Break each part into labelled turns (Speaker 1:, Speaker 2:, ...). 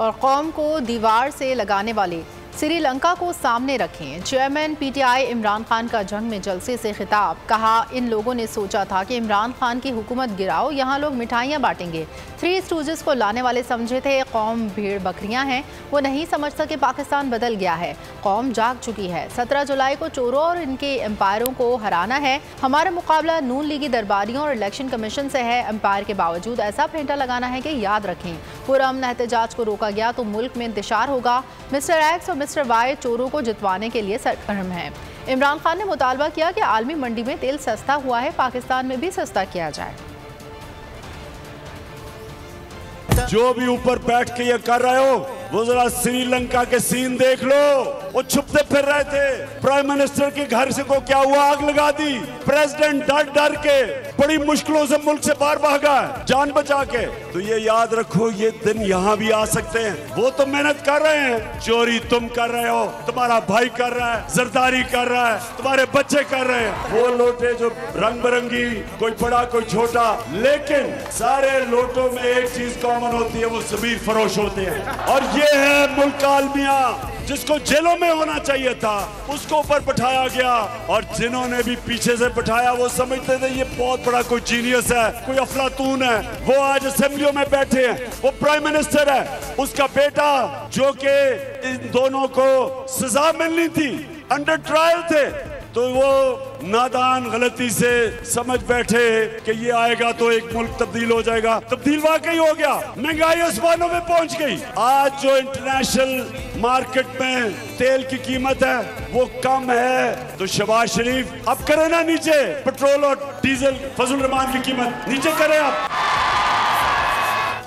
Speaker 1: और कौम को दीवार से लगाने वाले श्रीलंका को सामने रखें। चेयरमैन पीटीआई इमरान खान का जंग में जलसे से खिताब। कहा, इन लोगों ने सोचा था कि इमरान खान की हुकूमत गिराओ, यहाँ लोग मिठाइयाँ बांटेंगे। थ्री स्टूजेस को लाने वाले समझे थे कौम भेड़ बकरियां हैं, वो नहीं समझ सके पाकिस्तान बदल गया है। कौम जाग चुकी है। 17 जुलाई को चोरों और इनके एम्पायरों को हराना है। हमारा मुकाबला नून लीगी दरबारियों और इलेक्शन कमीशन से है। एम्पायर के बावजूद ऐसा फेंटा लगाना है कि याद रखें, पुरअमन एहतजाज को रोका गया तो मुल्क में इंतशार होगा। मिस्टर एक्स और मिस्टर वाई चोरों को जितवाने के लिए सरगर्म हैं। इमरान खान ने मुतालबा किया कि आलमी मंडी में तेल सस्ता हुआ है, पाकिस्तान में भी सस्ता किया जाए।
Speaker 2: जो भी ऊपर बैठ के ये कर रहे हो, वो जरा श्रीलंका के सीन देख लो। वो छुपते फिर रहे थे। प्राइम मिनिस्टर के घर से को क्या हुआ, आग लगा दी। प्रेसिडेंट डर डर के बड़ी मुश्किलों से मुल्क से बाहर भागा जान बचा के। तो ये याद रखो, ये दिन यहाँ भी आ सकते हैं। वो तो मेहनत कर रहे हैं, चोरी तुम कर रहे हो, तुम्हारा भाई कर रहा है, जरदारी कर रहा है, तुम्हारे बच्चे कर रहे हैं। वो लोटे जो रंग बिरंगी, कोई बड़ा कोई छोटा, लेकिन सारे लोटों में एक चीज कॉमन होती है, वो सबीर फरोश होते हैं। और ये है मुल्क का अलमिया, जिसको जेलों में होना चाहिए था उसको ऊपर बैठाया गया। और जिन्होंने भी पीछे से बैठाया वो समझते थे ये बहुत बड़ा कोई जीनियस है, कोई अफलातून है। वो आज असेंबलियों में बैठे हैं। वो प्राइम मिनिस्टर है, उसका बेटा जो कि इन दोनों को सजा मिलनी थी, अंडर ट्रायल थे, तो वो नादान गलती से समझ बैठे कि ये आएगा तो एक मुल्क तब्दील हो जाएगा। तब्दील वाकई हो गया, महंगाई आसमानों में पहुंच गई। आज जो इंटरनेशनल मार्केट में तेल की कीमत है वो कम है, तो शहबाज शरीफ अब करें ना नीचे पेट्रोल और डीजल फजल रहमान की कीमत नीचे करें आप।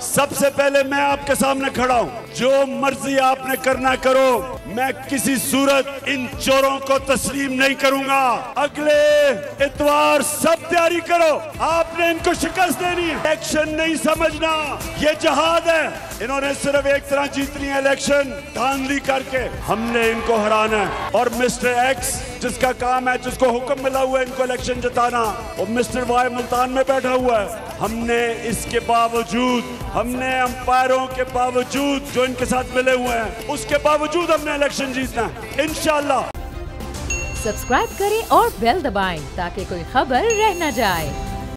Speaker 2: सबसे पहले मैं आपके सामने खड़ा हूं, जो मर्जी आपने करना करो, मैं किसी सूरत इन चोरों को तस्लीम नहीं करूंगा। अगले इतवार सब तैयारी करो, आपने इनको शिकस्त देनी है। इलेक्शन नहीं समझना, ये जहाद है। इन्होंने सिर्फ एक तरह जीतनी है इलेक्शन, धांधली करके। हमने इनको हराना है। और मिस्टर एक्स जिसका काम है, जिसको हुक्म मिला हुआ है इनको इलेक्शन जिताना, और मिस्टर वाई मुल्तान में बैठा हुआ है। हमने इसके बावजूद, हमने अंपायरों के बावजूद जो इनके साथ मिले हुए हैं, उसके बावजूद हमने इलेक्शन जीतना है इंशाल्लाह।
Speaker 3: सब्सक्राइब करें और बेल दबाएं ताकि कोई खबर रह न जाए।